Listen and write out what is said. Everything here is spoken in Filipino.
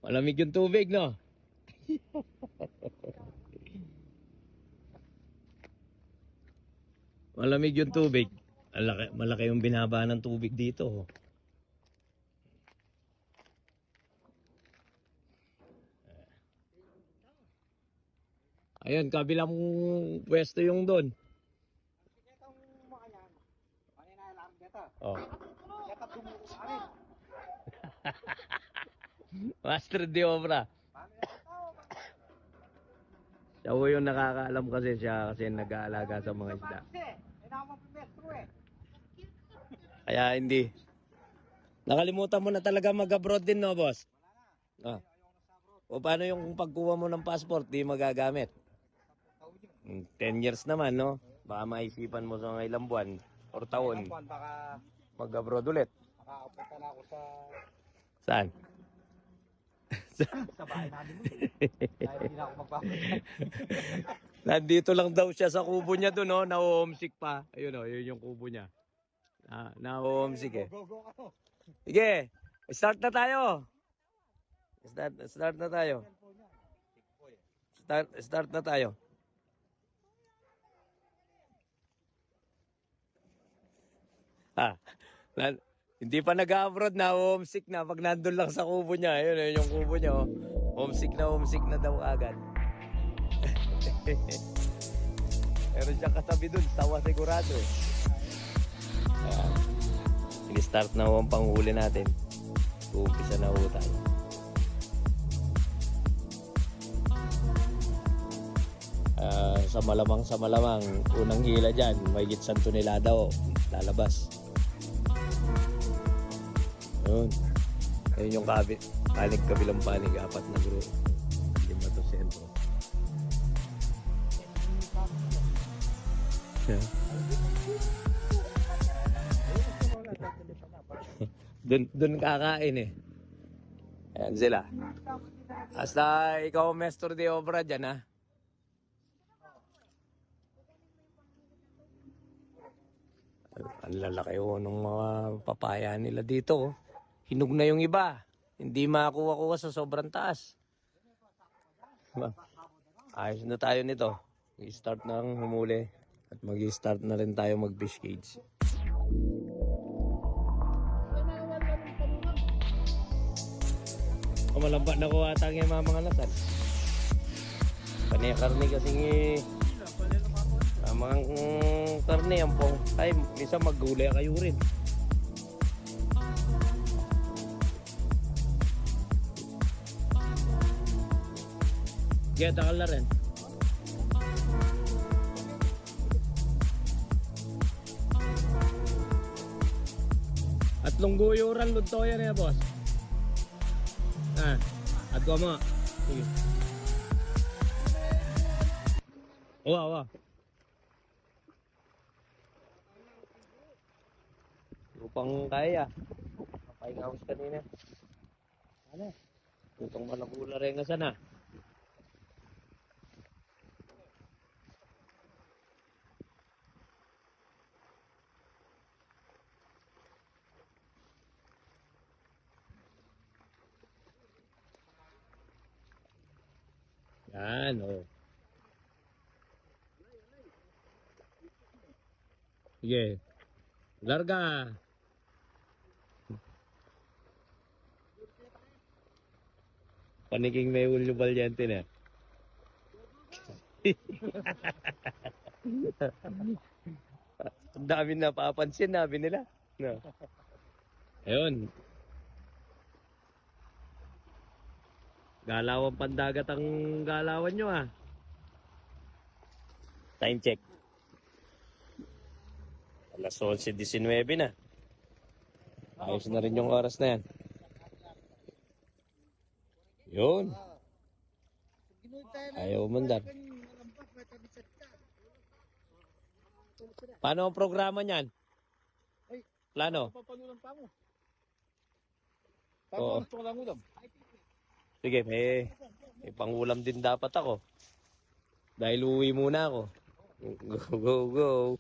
Malamig yung tubig, no? Malamig yung tubig. Malaki yung binaba ng tubig dito. Ayun, kabilang pwesto yung doon. Oh. Master de obra. Siya po yung nakakaalam kasi siya kasi nag-aalaga sa mga isda. Kaya hindi. Nakalimutan mo na talaga mag-abroad din, no, boss? Ah. O paano yung pagkuha mo ng passport, di magagamit? 10 years naman, no? Baka maisipan mo sa ilang buwan or taon. Mag-abroad ulit. Makakapunta na ako sa... Saan? Sa bahay namin. Dahil hindi na ako magpapunta. Nandito lang daw siya sa kubo niya doon, no? Na-homesick pa. Ayun, oh, yun yung kubo niya. Na-homesick eh. Go, ako. Sige, start na tayo. Start na tayo. Start na tayo. Hindi pa nag-abroad na homesick na pag nandun lang sa kubo niya. Ayun, yung kubo niya. Oh. Homesick na daw agad. Meron siyang katabi dun, tawa sigurado eh. Ini-start na ho ang panghuli natin. Uumpisa na ho tayo. Sa malamang, unang hila dyan, may gitsan tonelada ho, lalabas. Yun. Ayun yung kabilang panig, 4 na group. 5 to sentro. Dun kakain eh. Ayan sila. Hasta ikaw master de obra dyan, ha? Ang lalaki ho ng mga papaya nila dito. Hinog na yung iba. Hindi makakuha-kuha sa sobrang taas. Ayos na tayo nito. I-start na ang humuli. At mag-i-start na rin tayo mag-fish cage. Malamba na ko ata ng mga lasan. Panay karne kasing mga karne ang pong. Ay, isa maggulay kayo rin. Get akal na rin. At lungguyuran lunto yan eh, boss. At gua mo. Sige. Wow. Lupang kaya. Pahingaos kanina. Ano? Lupang malakula rin nga sana. Yan, oh. Sige. Larga. Paniging may Julio Valiente na. Ang dami na papansin, nabi nila. No. Ayun. Galawan pandagat ang galawan nyo, ha. Time check. Alas 11:19 na. Ayos na rin yung oras na yan. Yun. Ayaw mandar. Paano ang programa niyan? Plano? Papanulan pa mo. Oo. Sige, may pangulam din dapat ako. Dahil uwi muna ako. Go.